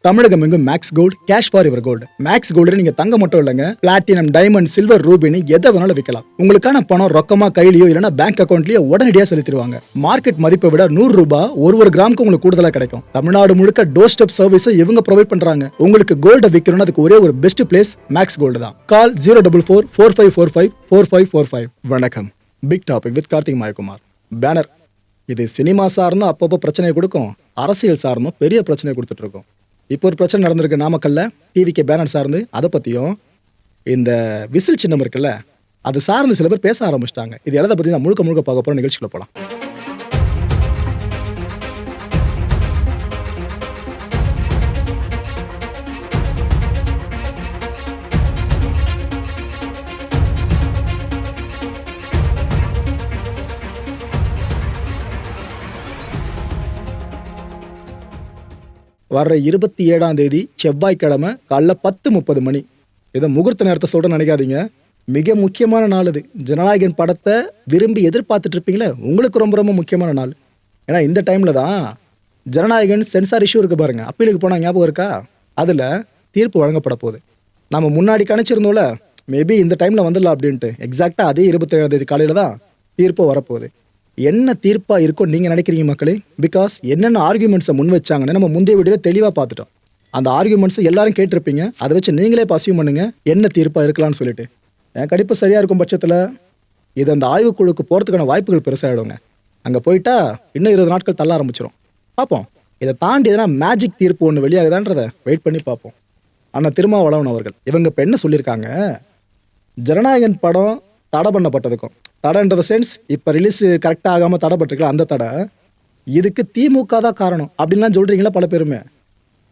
தமிழகம் எங்கும் max gold cash for your gold. Max gold நீங்க தங்க மட்டும் இல்லைங்க, பிளாட்டினம், டைமண்ட், சில்வர், ரூபினி எதை வேணாலும் விற்கலாம். உங்களுக்கான பணம் ரொக்கமா கையிலயோ இல்லைன்னா பேங்க் அக்கௌண்ட்லயோ உடனடியாக செலுத்திடுவாங்க. மார்க்கெட் மதிப்பை விட 100 ரூபாய் ஒரு கிராமுக்கு உங்களுக்கு கூடுதலாக கிடைக்கும். தமிழ்நாடு முழுக்க டோர் ஸ்டெப் சர்வீஸும் இவங்க ப்ரொவைட் பண்றாங்க. உங்களுக்கு கோல்ட விற்கணும்னு அதுக்கு ஒரே ஒரு பெஸ்ட் பிளேஸ் மேக்ஸ் கோல்டு தான். கால் 04445454545. வணக்கம். Big topic with Karthik Mayakumar. பேனர் இது சினிமா சார்ந்தும் அப்பப்போ பிரச்சனையை கொடுக்கும், அரசியல் சார்ந்தும் பெரிய பிரச்சனையை கொடுத்துட்டு இருக்கும். இப்போ ஒரு பிரச்சனை நடந்திருக்கு நாமக்கல்ல, டிவிக்கு பேனர் சார்ந்து. அதை பற்றியும் இந்த விசில் சின்னம் இருக்குல்ல, அது சார்ந்து சில பேர் பேச ஆரம்பிச்சிட்டாங்க. இது எதை பற்றி நான் முழுக்க முழுக்க பார்க்க போகிற நிகழ்ச்சிக்குள்ள போகலாம். வர்ற 27ஆம் தேதி செவ்வாய்க்கிழமை காலைல 10:30 மணி. இதை முகூர்த்த நேரத்தை சொல்ற நினைக்காதீங்க, மிக முக்கியமான நாள் இது. ஜனநாயகன் படத்தை விரும்பி எதிர்பார்த்துட்டு இருப்பீங்களே, உங்களுக்கு ரொம்ப ரொம்ப முக்கியமான நாள். ஏன்னா இந்த டைமில் தான் ஜனநாயகன் சென்சார் இஷ்யூ இருக்கு பாருங்க, அப்பீலுக்கு போனால் ஞாபகம் இருக்கா, அதில் தீர்ப்பு வழங்கப்பட போகுது. நம்ம முன்னாடி கணிச்சிருந்தோம்ல மேபி இந்த டைமில் வந்துடலாம் அப்படின்ட்டு. எக்ஸாக்டாக அதே 27ஆம் தேதி காலையில் தான் தீர்ப்பு வரப்போகுது. என்ன தீர்ப்பா இருக்கும் நீங்க நினைக்கிறீங்க மக்களே? பிகாஸ் என்னென்ன ஆர்குமெண்ட்ஸை முன் வச்சாங்கன்னு நம்ம முந்தைய வீடியோவில் தெளிவாக பார்த்துட்டோம். அந்த ஆர்குமெண்ட்ஸ் எல்லாரும் கேட்டிருப்பீங்க. அதை வச்சு நீங்களே அசியூம் பண்ணுங்க என்ன தீர்ப்பா இருக்கலாம்னு சொல்லிட்டு. என் கணிப்பு சரியா இருக்கும் பட்சத்தில் இது அந்த ஆய்வுக்குழுக்கு போகிறதுக்கான வாய்ப்புகள் பெருசாகிடுங்க. அங்கே போயிட்டா இன்னும் 20 நாட்கள் தள்ள ஆரம்பிச்சிடும். பார்ப்போம், இதை தாண்டி எதனா மேஜிக் தீர்ப்பு ஒன்று வெளியாகுதான்றதை வெயிட் பண்ணி பார்ப்போம். ஆனால் திருமாவளவன் அவர்கள் இவங்க இப்போ என்ன சொல்லியிருக்காங்க, ஜனநாயகன் படம் தடை பண்ணப்பட்டதுக்கும், தடைன்ற சென்ஸ் இப்போ ரிலீஸ் கரெக்டாக ஆகாமல் தடைப்பட்டிருக்கலாம், அந்த தடை இதுக்கு திமுக தான் காரணம் அப்படின்லாம் சொல்கிறீங்களா பல பேருமே.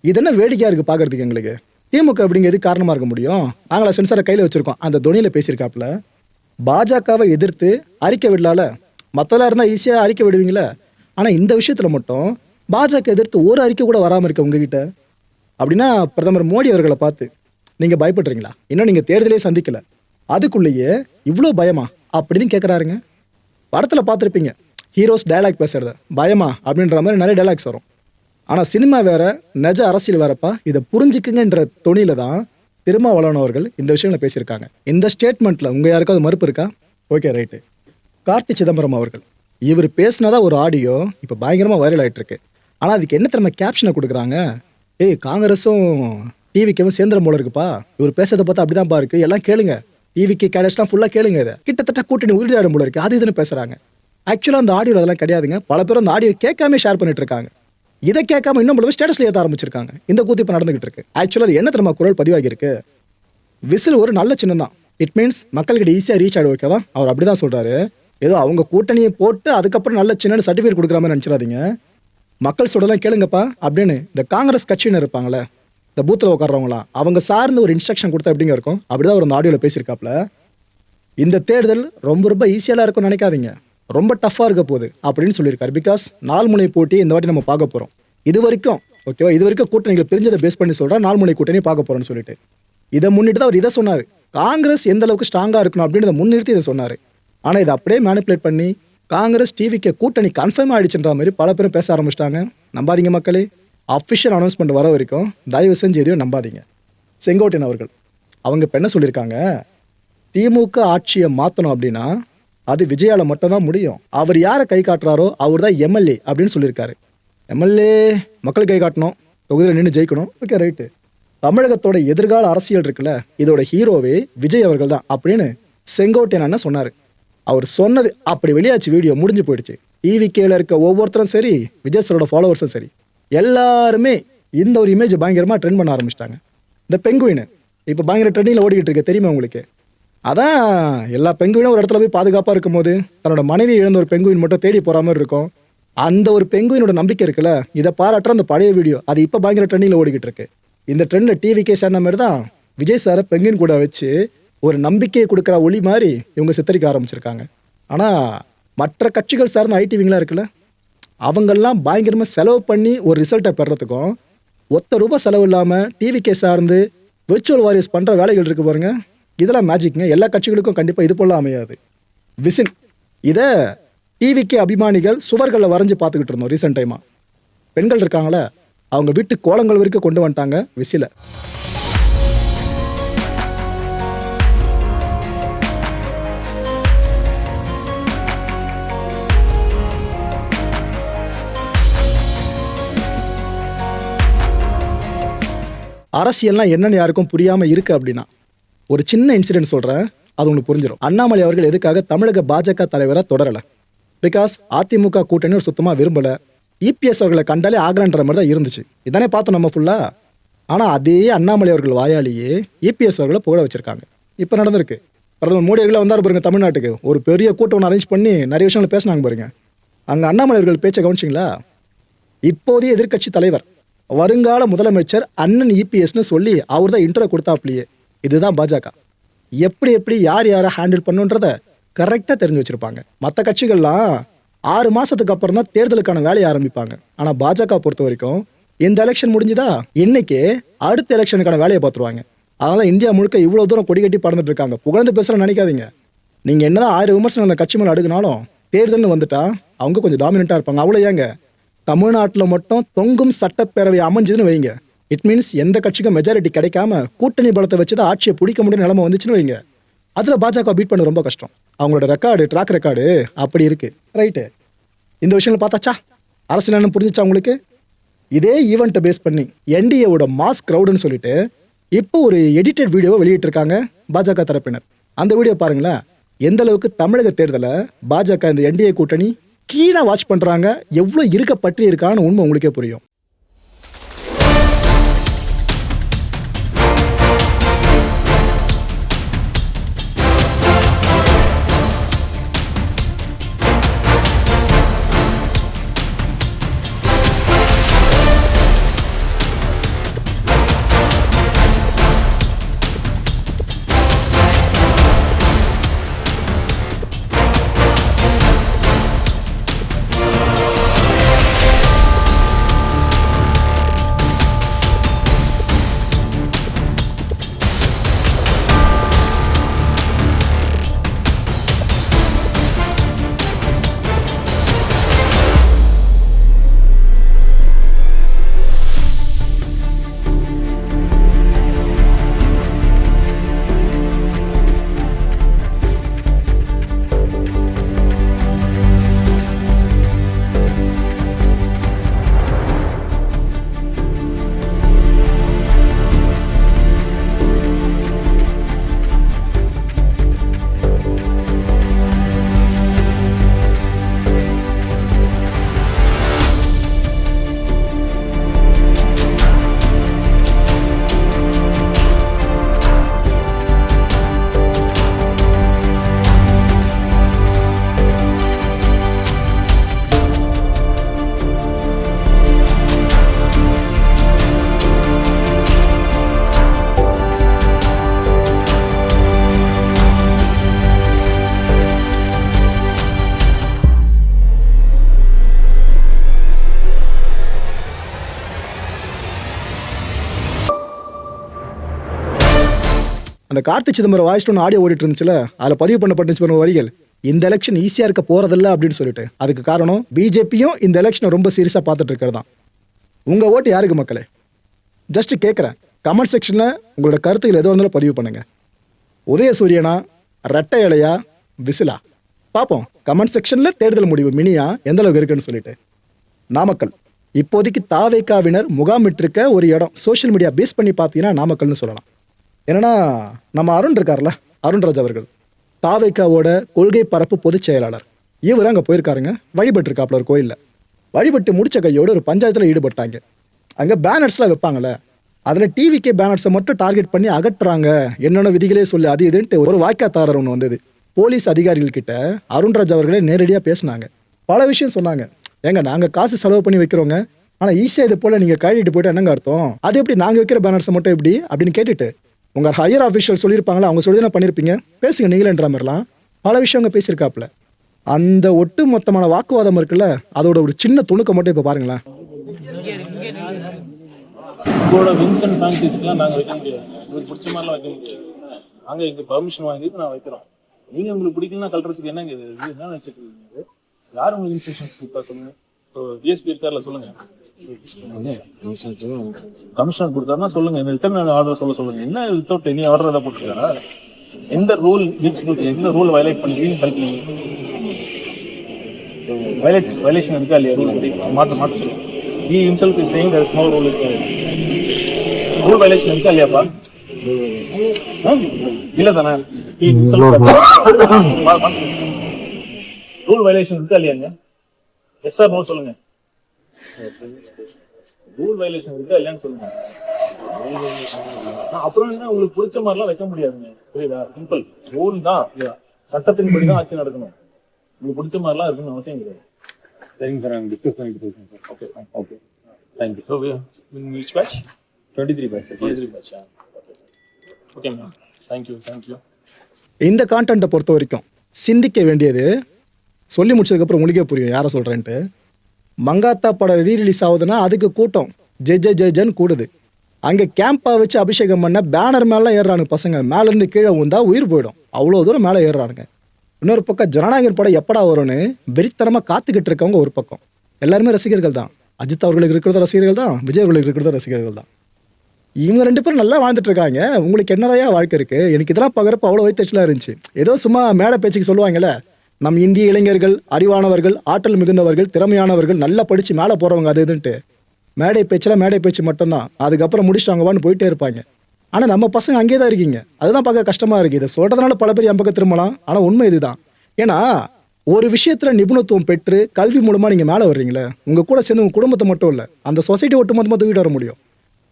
இது என்ன வேடிக்கையாக இருக்குது பார்க்குறதுக்கு எங்களுக்கு. திமுக அப்படிங்கிறது காரணமாக இருக்க முடியும்? நாங்களா சென்சாரை கையில் வச்சுருக்கோம். அந்த துணியில் பேசியிருக்காப்புல பாஜகவை எதிர்த்து அறிக்கை விடலால, மற்றெல்லாம் இருந்தால் ஈஸியாக அறிக்கை விடுவீங்களே. ஆனால் இந்த விஷயத்தில் மட்டும் பாஜக எதிர்த்து ஒரு அறிக்கை கூட வராமல் இருக்க உங்ககிட்ட. அப்படின்னா பிரதமர் மோடி அவர்களை பார்த்து நீங்கள் பயப்படுறீங்களா? இன்னும் நீங்கள் தேர்தலே சந்திக்கலை, அதுக்குள்ளேயே இவ்வளோ பயமா அப்படின்னு கேட்குறாருங்க. படத்தில் பார்த்துருப்பீங்க, ஹீரோஸ் டைலாக் பேசுறது பயமா அப்படின்ற மாதிரி நிறைய டைலாக்ஸ் வரும். ஆனால் சினிமா வேற, நிஜ அரசியல் வேறப்பா, இதை புரிஞ்சுக்குங்கன்ற தொனியில தான் திருமாவளவன் அவர்கள் இந்த விஷயங்களை பேசியிருக்காங்க. இந்த ஸ்டேட்மெண்ட்டில் உங்கள் யாருக்காவது மறுப்பு இருக்கா? Okay right. கார்த்தி சிதம்பரம் அவர்கள் இவர் பேசினதா ஒரு ஆடியோ இப்போ பயங்கரமாக வைரல் ஆகிட்டு இருக்கு. ஆனால் அதுக்கு என்ன திறமை கேப்ஷனை கொடுக்குறாங்க, ஏய் காங்கிரஸும் டிவிக்கும் சேர்ந்துடும் போல இருக்குப்பா, இவர் பேசுறதை பார்த்தா அப்படிதான் பாருக்கு, எல்லாம் கேளுங்க, டிவிக்கு கேடஸ்லாம் ஃபுல்லாக கேளுங்க, இதை கிட்டத்தட்ட கூட்டணி உறுதியாடும் போல இருக்கு, அது இதுன்னு பேசுகிறாங்க. ஆக்சுவலாக அந்த ஆடியோ அதெல்லாம் கிடையாதுங்க. பல பேர் அந்த ஆடியோ கேட்காம ஷேர் பண்ணிட்டு இருக்காங்க. இதை கேட்காம இன்னும் பல ஸ்டேட்டஸ்ல ஏற்ற ஆரம்பிச்சிருக்காங்க. இந்த கூத்து இப்போ நடந்துகிட்டு இருக்கு. ஆக்சுவலாக அது என்ன தெரியுமா குரல் பதிவாகி இருக்கு, விசில் ஒரு நல்ல சின்னம் தான், இட் மீன்ஸ் மக்கள்கிட்ட ஈஸியாக ரீச் ஆகிடும். ஓகேவா, அவர் அப்படி தான் சொல்கிறாரு. ஏதோ அவங்க கூட்டணியை போட்டு அதுக்கப்புறம் நல்ல சின்ன சர்டிஃபிகேட் கொடுக்குற மாதிரி நினச்சிடாதீங்க. மக்கள் சொல்லலாம் கேளுங்கப்பா அப்படின்னு இந்த காங்கிரஸ் கட்சின்னு இருப்பாங்களே, இந்த பூத்தில் உட்கார்றவங்களாம், அவங்க சார்ந்து ஒரு இன்ஸ்ட்ரக்ஷன் கொடுத்தா எப்படிங்க இருக்கும், அப்படிதான் ஒரு ஆடியோவில் பேசியிருக்காப்புல. இந்த தேர்தல் ரொம்ப ரொம்ப ஈஸியாக இருக்கும்னு நினைக்காதீங்க, ரொம்ப டஃப்பாக இருக்க போகுது அப்படின்னு சொல்லியிருக்காரு. பிகாஸ் 4 முனை போட்டி இந்த வாட்டி நம்ம பார்க்க போகிறோம். இது வரைக்கும் ஓகேவா, இது வரைக்கும் கூட்டணிகள் பிரிஞ்சதை பேஸ் பண்ணி சொல்கிறேன், 4 முனை கூட்டணி பார்க்க போகிறோன்னு சொல்லிட்டு. இதை முன்னிட்டு தான் அவர் இதை சொன்னார், காங்கிரஸ் எந்த அளவுக்கு ஸ்ட்ராங்காக இருக்கணும் அப்படின்றத முன்னிறுத்தி இதை சொன்னார். ஆனால் இதை அப்படியே மேனிப்புலேட் பண்ணி காங்கிரஸ் டிவிக்கு கூட்டணி கன்ஃபார்ம் ஆகிடுச்சுன்ற மாதிரி பல பேரும் பேச ஆரம்பிச்சிட்டாங்க. நம்பாதீங்க மக்களே, அஃபிஷியல் அனௌன்ஸ்மெண்ட் வர வரைக்கும் தயவு செஞ்சு எதையும் நம்பாதீங்க. செங்கோட்டையன் அவர்கள் அவங்க இப்போ என்ன சொல்லியிருக்காங்க, திமுக ஆட்சியை மாற்றணும் அப்படின்னா அது விஜயால மட்டும் தான் முடியும், அவர் யாரை கை காட்டுறாரோ அவர் தான் எம்எல்ஏ அப்படின்னு சொல்லியிருக்காரு. எம்எல்ஏ மக்கள் கை காட்டணும், தொகுதியில் நின்று ஜெயிக்கணும். Okay right. தமிழகத்தோட எதிர்கால அரசியல் இருக்குல்ல, இதோட ஹீரோவே விஜய் அவர்கள் தான் அப்படின்னு செங்கோட்டையன் அண்ணன் சொன்னார். அவர் சொன்னது அப்படி வெளியாச்சு, வீடியோ முடிஞ்சு போயிடுச்சு. டிவிகேல இருக்க ஒவ்வொருத்தரும் சரி, விஜய் சாரோட ஃபாலோவர்ஸும் சரி, எல்லாருமே இந்த ஒரு இமேஜ் பயங்கரமாக ட்ரெண்ட் பண்ண ஆரம்பிச்சிட்டாங்க. இந்த பெங்குயின் இப்போ பயங்கர ட்ரெண்டிங்கில் ஓடிக்கிட்டு இருக்கு, தெரியுமா உங்களுக்கு? அதான் எல்லா பெங்குயினும் ஒரு இடத்துல போய் பாதுகாப்பாக இருக்கும் போது தன்னோட மனைவி இழந்த ஒரு பெங்குயின் மட்டும் தேடி போகிற மாதிரி இருக்கும். அந்த ஒரு பெங்குயினோட நம்பிக்கை இருக்குல்ல, இதை பாராட்டுற அந்த பழைய வீடியோ அது இப்போ பயங்கர ட்ரெண்டிங்கில் ஓடிக்கிட்டு இருக்கு. இந்த ட்ரெண்டில் டிவிக்கே சேர்ந்த மாதிரி தான் விஜய் சாரை பெங்குயின் கூட வச்சு ஒரு நம்பிக்கையை கொடுக்குற ஒளி மாதிரி இவங்க சித்தரிக்க ஆரம்பிச்சிருக்காங்க. ஆனால் மற்ற கட்சிகள் சார்ந்த ஐடிவிங்களாம் இருக்குல்ல, அவங்கெல்லாம் பயங்கரமாக செலவு பண்ணி ஒரு ரிசல்ட்டை பெறத்துக்கும் ₹1 செலவு இல்லாமல் டிவிக்கே சார்ந்து விர்ச்சுவல் வாரியர்ஸ் பண்ணுற வேலைகள் இருக்குது பாருங்க, இதெல்லாம் மேஜிக்ங்க. எல்லா கட்சிகளுக்கும் கண்டிப்பாக இது போல அமையாது. விசில் இதை டிவிக்கே அபிமானிகள் சுவர்களில் வரைஞ்சி பார்த்துக்கிட்டு இருந்தோம் ரீசெண்ட் டைமாக. பெண்கள் இருக்காங்களே, அவங்க வீட்டு கோலங்கள் வரைக்கும் கொண்டு வந்துட்டாங்க விசில. அரசியல்லாம் என்னன்னு யாருக்கும் புரியாம இருக்கு அப்படின்னா ஒரு சின்ன இன்சிடென்ட் சொல்றேன், அது உங்களுக்கு புரிஞ்சிடும். அண்ணாமலை அவர்கள் எதுக்காக தமிழக பாஜக தலைவரை தொடரல? பிகாஸ் அதிமுக கூட்டணி ஒரு சுத்தமா விரும்பல. இபிஎஸ் அவர்களை கண்டாலே ஆகலன்ற மாதிரி தான் இருந்துச்சு. இதானே பார்த்தோம் நம்ம ஃபுல்லா. ஆனா அதே அண்ணாமலை அவர்கள் வாயாலேயே இபிஎஸ் அவர்களை புகழ வச்சிருக்காங்க. இப்ப நடந்திருக்கு. பிரதமர் மோடி அவர்களே வந்தார் பாருங்க தமிழ்நாட்டுக்கு. ஒரு பெரிய கூட்டம் அரேஞ்ச் பண்ணி நிறைய விஷயங்கள் பேசினாங்க பாருங்க. அங்க அண்ணாமலை அவர்கள் பேச்சை கவனிச்சிங்களா? இப்போதைய எதிர்க்கட்சி தலைவர், வருங்கால முதலமைச்சர் அண்ணன் இபிஎஸ்னு சொல்லி அவர் தான் இன்ட்ரோ கொடுத்தாப்லையே. இதுதான் பாஜக. எப்படி எப்படி யார் யாரை ஹேண்டில் பண்ணுன்றத கரெக்டாக தெரிஞ்சு வச்சிருப்பாங்க. மற்ற கட்சிகள்லாம் 6 மாசத்துக்கு அப்புறம் தான் தேர்தலுக்கான வேலையை ஆரம்பிப்பாங்க. ஆனால் பாஜக பொறுத்த வரைக்கும் இந்த எலெக்ஷன் முடிஞ்சுதா இன்னைக்கு அடுத்த எலெக்ஷனுக்கான வேலையை பார்த்துருவாங்க. அதனால இந்தியா முழுக்க இவ்வளோ தூரம் கொடி கட்டி பறந்துட்டு இருக்காங்க. புகழ்ந்து பேசுகிறேன்னு நினைக்காதீங்க. நீங்கள் என்னதான் 1000 விமர்சனம் அந்த கட்சி மேலே அடுக்குனாலும் தேர்தல்னு வந்துட்டா அவங்க கொஞ்சம் டாமினண்ட்டாக இருப்பாங்க. அவ்வளோ ஏங்க தமிழ்நாட்டில் மட்டும் தொங்கும் சட்டப்பேரவை அமைஞ்சதுன்னு வைங்க, இட் மீன்ஸ் எந்த கட்சிக்கும் மெஜாரிட்டி கிடைக்காம கூட்டணி பலத்தை வச்சு தான் ஆட்சியை பிடிக்க முடியும் நிலைமை வந்துச்சுன்னு வைங்க. அதில் பாஜக பீட் பண்ண ரொம்ப கஷ்டம். அவங்களோட ரெக்கார்டு, ட்ராக் ரெக்கார்டு அப்படி இருக்கு. ரைட்டு, இந்த விஷயங்கள் பார்த்தாச்சா? அரசியல் என்ன புரிஞ்சிச்சா உங்களுக்கு? இதே ஈவெண்ட்டை பேஸ் பண்ணி என்டிஏவோட மாஸ் க்ரௌடுன்னு சொல்லிட்டு இப்போ ஒரு எடிட்டட் வீடியோவை வெளியிட்டிருக்காங்க பாஜக தரப்பினர். அந்த வீடியோ பாருங்களேன். எந்த அளவுக்கு தமிழக தேர்தலை பாஜக இந்த என்டிஏ கூட்டணி கீழே வாட்ச் பண்றாங்க, எவ்வளோ இருக்க பற்றி இருக்கான்னு உண்மை உங்களுக்கே புரியும். அந்த கார்த்தி சிதம்பரம் வாய்ஸ் ஒன்று ஆடியோ ஓடிட்டு இருந்துச்சுல, அதில் பதிவு பண்ணப்பட்டுச்சு பாருங்க வரிகள், இந்த எலெக்ஷன் ஈஸியாக இருக்க போகிறதில்ல அப்படின்னு சொல்லிட்டு. அதுக்கு காரணம் பிஜேபியும் இந்த எலெக்ஷனை ரொம்ப சீரியஸாக பார்த்துட்டு இருக்கிறது தான். உங்கள் ஓட்டு யாருக்கு மக்களே? ஜஸ்ட் கேட்குறேன். கமெண்ட் செக்ஷனில் உங்களோட கருத்துக்கள் எதுவும் இருந்தாலும் பதிவு பண்ணுங்கள். உதயசூரியனா, ரெட்டை இலையா, விசிலா? பார்ப்போம் கமெண்ட் செக்ஷனில். தேர்தல் முடிவு மினியா எந்த அளவுக்கு இருக்குன்னு சொல்லிட்டு. நாமக்கல் இப்போதைக்கு தாவேகாவினர் முகாமிட்டிருக்க ஒரு இடம். சோஷியல் மீடியா பேஸ் பண்ணி பார்த்தீங்கன்னா நாமக்கல்னு சொல்லலாம். என்னன்னா நம்ம அருண் இருக்கார்ல, அருண்ராஜ் அவர்கள் தாவேகாவோட கொள்கை பரப்பு பொதுச் செயலாளர். இவர் அங்கே போயிருக்காருங்க. வழிபட்டு இருக்காப்புல ஒரு கோயிலில். வழிபட்டு முடிச்ச கையோடு ஒரு பஞ்சாயத்தில் ஈடுபட்டாங்க. அங்கே பேனர்ஸ்லாம் வைப்பாங்கள்ல, அதில் டிவிக்கே பேனர்ஸை மட்டும் டார்கெட் பண்ணி அகற்றுறாங்க, என்னென்ன விதிகளே சொல்லி அது இதுன்ட்டு ஒரு வாய்க்காத்தாரர் ஒன்று வந்தது. போலீஸ் அதிகாரிகள் கிட்ட அருண்ராஜ் அவர்களே நேரடியாக பேசினாங்க. பல விஷயம் சொன்னாங்க. ஏங்க நாங்கள் காசு செலவு பண்ணி வைக்கிறோங்க, ஆனால் ஈஸியாக இது போல் நீங்கள் கழுவிட்டு போய்ட்டு என்னங்க அர்த்தம்? அது எப்படி நாங்கள் வைக்கிற பேனர்ஸை மட்டும் எப்படி அப்படின்னு கேட்டுட்டு உங்கள் ஹையர் ஆஃபீஷியல் சொல்லியிருப்பாங்களா, அவங்க சொல்லி தானே பண்ணியிருப்பீங்க, பேசுங்க நீங்களேன்ற மாதிரிலாம் பல விஷயங்க பேசியிருக்காப்புல. அந்த ஒட்டு மொத்தமான வாக்குவாதம் இருக்குல்ல, அதோட ஒரு சின்ன துணுக்க மட்டும் இப்போ பாருங்களேன். உங்களோட விங்ஸ் அண்ட் ஃபேன்சிஸ்லாம் நாங்கள் வைக்க முடியாது, உங்களுக்கு பிடிச்ச மாதிரிலாம் வைக்க முடியாது. நாங்கள் எங்கள் பர்மிஷன் வாங்கிட்டு நான் வைக்கிறோம். நீங்கள் உங்களுக்கு பிடிக்கலன்னா கல்றதுக்கு என்னங்க இது? என்ன நினச்சிட்டு இருக்கீங்க? யார் உங்களுக்கு இன்ஸ்ட்ரக்ஷன்ஸ் கொடுத்தா சொல்லுங்கள். இப்போ டிஎஸ்பி இருக்கார்ல, சொல்லுங்கள். கமிஷனர் கொடுத்தாருன்னா சொல்லுங்க, ரிட்டர்ன் ஆர்டர் சொல்லுங்க. என்ன வித்தவுட் எனி ஆர்டர் ஏதாவது போட்டுருக்காரா? எந்த ரூல் எந்த ரூல் வயலேட் பண்ணி வயலேஷன் இருக்கா இல்லையா? ரூல் மாற்ற சொல்லுங்க. He himself is saying there is no rule. Rule violation இருக்கா இல்லையாப்பா? இல்ல தானே? ரூல் வயலேஷன் இருக்கா இல்லையாங்க? எஸ் சார் நோ சொல்லுங்க. ரூல் வயலேஷன் இருக்கா இல்லையான்னு சொல்லுங்க. அப்புறம் என்ன, உங்களுக்கு பிடிச்ச மாதிரிலாம் வைக்க முடியாதுங்க, புரியுதா? சிம்பிள் ரூல் தான், சட்டத்தின்படி தான் ஆட்சி நடக்கணும். உங்களுக்கு பிடிச்ச மாதிரிலாம் இருக்குன்னு அவசியம் கிடையாது. சரிங்க சார், நாங்கள் டிஸ்கஸ் பண்ணிட்டு இருக்கோம் sir. Okay okay, thank you. So which batch? 23 batch. 23 batch. Okay ma'am, thank you. இந்த கான்டென்ட்டை பொறுத்த வரைக்கும் சிந்திக்க வேண்டியது, சொல்லி முடிச்சதுக்கப்புறம் உங்களுக்கே புரியும் யாரை சொல்கிறேன்ட்டு. மங்காத்தா படம் ரீரிலீஸ் ஆகுதுன்னா அதுக்கு கூட்டம் ஜென்னு கூடுது. அங்கே கேம்பா வச்சு அபிஷேகம் பண்ண பேனர் மேலே ஏறுறானுங்க பசங்க. மேலேருந்து கீழே வந்தா உயிர் போயிடும், அவ்வளோ தூரம் மேலே ஏறுறானுங்க. இன்னொரு பக்கம் ஜனநாயகன் படம் எப்படா வரும்னு வெறித்தனமாக காத்துக்கிட்டு இருக்கவங்க ஒரு பக்கம். எல்லாருமே ரசிகர்கள் தான். அஜித் அவர்களுக்கு இருக்கிறத ரசிகர்கள் தான், விஜய் அவர்களுக்கு இருக்கிறத ரசிகர்கள் தான். இவங்க 2 பேரும் நல்லா வாழ்ந்துட்டு இருக்காங்க. உங்களுக்கு என்னதையா வாழ்க்கை இருக்குது? எனக்கு இதெல்லாம் பார்க்குறப்ப அவ்வளோ வயிற்றுச்சலாக இருந்துச்சு. ஏதோ சும்மா மேடை பேச்சுக்கு சொல்லுவாங்கல்ல, நம் இந்திய இளைஞர்கள் அறிவானவர்கள், ஆற்றல் மிகுந்தவர்கள், திறமையானவர்கள், நல்லா படித்து மேலே போகிறவங்க அது இதுன்ட்டு மேடை பேச்சு மட்டும்தான். அதுக்கப்புறம் முடிச்சுட்டு அவங்க வான்னு போயிட்டே இருப்பாங்க. ஆனால் நம்ம பசங்க அங்கே தான் இருக்கீங்க. அதுதான் பார்க்க கஷ்டமாக இருக்குது. இதை சொல்கிறதுனால பல பேர் என் பக்கம் திரும்பலாம். ஆனால் உண்மை இதுதான். ஏன்னா ஒரு விஷயத்தில் நிபுணத்துவம் பெற்று கல்வி மூலமாக நீங்கள் மேலே வர்றீங்களே, உங்கள் கூட சேர்ந்து உங்கள் குடும்பத்தை மட்டும் இல்லை, அந்த சொசைட்டி ஒட்டுமொத்தமாக தூக்கிட்டு வர முடியும்.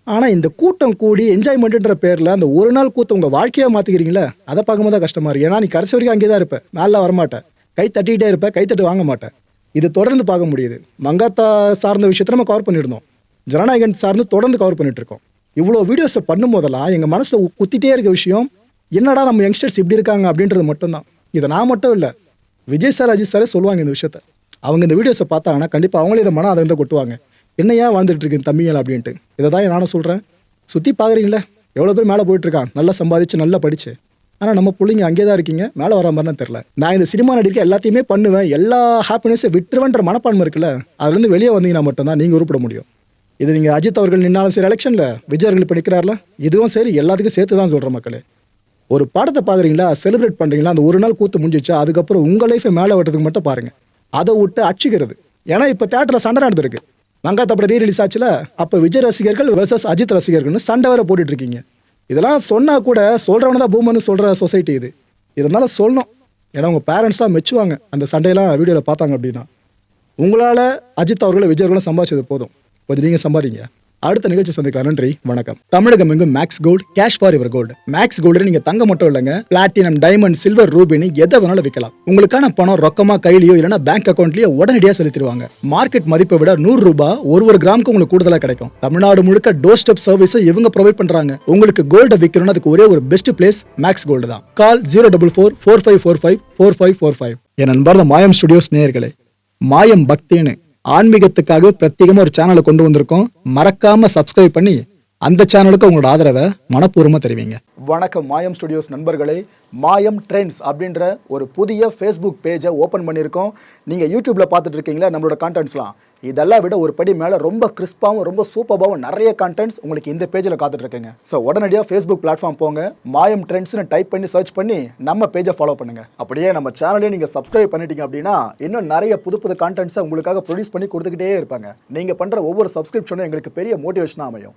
ஆனால் இந்த கூட்டம் கூடி என்ஜாய்மெண்ட்டுன்ற பேரில் அந்த ஒரு நாள் கூட்டம் உங்கள் வாழ்க்கையாக மாற்றிக்கிறீங்களே, அதை பார்க்கும்போது தான் கஷ்டமாக இருக்குது. ஏன்னா நீ கடைசி வரைக்கும் அங்கே தான் இருப்பேன், மேலே வரமாட்டேன், கை தட்டிக்கிட்டே இருப்பேன், கைத்தட்டு வாங்க மாட்டேன். இது தொடர்ந்து பார்க்க முடியுது. மங்காத்தா சார்ந்த விஷயத்தை நம்ம கவர் பண்ணியிருந்தோம், ஜனநாயகன் சார்ந்து தொடர்ந்து கவர் பண்ணிட்டு இருக்கோம். இவ்வளோ வீடியோஸை பண்ணும் போதெல்லாம் எங்கள் மனசில் குத்திட்டே இருக்க விஷயம், என்னடா நம்ம யங்ஸ்டர்ஸ் இப்படி இருக்காங்க அப்படின்றது மட்டும்தான். இதை நான் மட்டும் இல்லை, விஜய் சார் அஜித் சாரே சொல்லுவாங்க இந்த விஷயத்த. அவங்க இந்த வீடியோஸை பார்த்தாங்கன்னா கண்டிப்பாக அவங்களே இதை மனம் அதை வந்து கொட்டுவாங்க. என்னையா வாழ்ந்துட்டு இருக்கு தம்பிகள் அப்படின்ட்டு. இதை தான் நானும் சொல்கிறேன். சுற்றி பார்க்குறீங்களே எவ்வளோ பேர் மேலே போயிட்டுருக்கான், நல்லா சம்பாதிச்சு நல்லா படிச்சு. ஆனால் நம்ம பிள்ளைங்க அங்கே தான் இருக்கீங்க, மேலே வர மாதிரிலாம் தெரில. நான் இந்த சினிமா நடிக்க எல்லாத்தையுமே பண்ணுவேன், எல்லா ஹாப்பினஸை விட்டுருவேன்ற மனப்பான்மை இருக்குல்ல, அதுலேருந்து வெளியே வந்தீங்கன்னா மட்டும்தான் நீங்கள் உருப்பிட முடியும். இது நீங்கள் அஜித் அவர்கள் நின்னாலும் சரி, எலெக்ஷனில் விஜய் அவர்கள் இப்போ நிற்கிறார்ல, இதுவும் சரி, எல்லாத்துக்கும் சேர்த்து தான் சொல்கிற மக்களே. ஒரு படத்தை பார்க்குறீங்களா, செலிப்ரேட் பண்ணுறீங்களா, அந்த ஒரு நாள் கூத்து முடிஞ்சிச்சா, அதுக்கப்புறம் உங்கள் லைஃபை மேலே விட்டுறதுக்கு மட்டும் பாருங்கள். அதை விட்டு அடிச்சுக்கிறது. ஏன்னா இப்போ தேட்டரில் சண்டை நடந்துருக்கு. மங்காத்தா படம் ரீரிலீஸ் ஆச்சுல, அப்போ விஜய் ரசிகர்கள் வெர்சஸ் அஜித் ரசிகர்கள்னு சண்டை வேற போட்டுட்டு இருக்கீங்க. இதெல்லாம் சொன்னால் கூட சொல்கிறவன தான் பூமன்னு சொல்கிற சொசைட்டி இது. இருந்தாலும் சொல்லணும், ஏன்னா உங்கள் பேரண்ட்ஸ்லாம் மெச்சுவாங்க அந்த சண்டையெல்லாம் வீடியோவில் பார்த்தாங்க அப்படின்னா. உங்களால் அஜித் அவர்களும் விஜய் அவர்களும் சம்பாதிச்சது போதும், கொஞ்சம் நீங்கள் சம்பாதிங்க. அடுத்த நிகழ்ச்சி சந்திக்கலாம். நன்றி, வணக்கம். தமிழகம் எங்கும் max gold, cash for your gold. Max gold நீங்க தங்க மட்டும் இல்லைங்க, பிளாட்டினம், டைமண்ட், சில்வர், ரூபினி எதை வேணாலும் விற்கலாம். உங்களுக்கான பணம் ரொக்கமா கையிலயோ இல்லைன்னா பேங்க் அக்கௌண்ட்லயோ உடனடியாக செலுத்திடுவாங்க. மார்க்கெட் மதிப்பை விட 100 ரூபாய் ஒரு கிராமுக்கு உங்களுக்கு கூடுதலாக கிடைக்கும். தமிழ்நாடு முழுக்க டோர் ஸ்டெப் சர்வீஸை இவங்க ப்ரொவைட் பண்றாங்க. உங்களுக்கு கோல்டை விற்கணும்னு அதுக்கு ஒரே ஒரு பெஸ்ட் பிளேஸ் மேக்ஸ் கோல்டு தான். கால் 04445454545. என் அன்பார்ந்த மாயம் ஸ்டுடியோஸ் நேயர்களே, மாயம் பக்தின்னு ஆன்மீகத்துக்காக பிரத்யேகமாக ஒரு சேனலை கொண்டு வந்திருக்கோம். மறக்காம சப்ஸ்கிரைப் பண்ணி அந்த சேனலுக்கு உங்களோட ஆதரவை மனப்பூர்வமாக தெரிவிங்க. வணக்கம் மாயம் ஸ்டுடியோஸ் நண்பர்களே. மாயம் ட்ரெண்ட்ஸ் அப்படின்ற ஒரு புதிய ஃபேஸ்புக் பேஜை ஓப்பன் பண்ணியிருக்கோம். நீங்கள் யூடியூப்பில் பார்த்துட்டு இருக்கீங்களா நம்மளோட கான்டென்ட்ஸ்லாம், இதெல்லாம் விட ஒரு படி மேலே ரொம்ப கிறிஸ்பாகவும் ரொம்ப சூப்பராகவும் நிறைய கான்டென்ட்ஸ் உங்களுக்கு இந்த பேஜில் காத்துட்ருக்குங்க. ஸோ உடனடியாக ஃபேஸ்புக் பிளாட்ஃபார்ம் போங்க, மாயம் ட்ரெண்ட்ஸ்னு டைப் பண்ணி சர்ச் பண்ணி நம்ம பேஜை ஃபாலோ பண்ணுங்கள். அப்படியே நம்ம சேனலையும் நீங்கள் சப்ஸ்கிரைப் பண்ணிட்டீங்க அப்படின்னா இன்னும் நிறைய புது கான்டென்ட்ஸை உங்களுக்காக ப்ரொடியூஸ் பண்ணி கொடுத்துக்கிட்டே இருப்பாங்க. நீங்கள் பண்ணுற ஒவ்வொரு சப்ஸ்கிரிப்ஷனும் எங்களுக்கு பெரிய மோட்டிவேஷனாக அமையும்.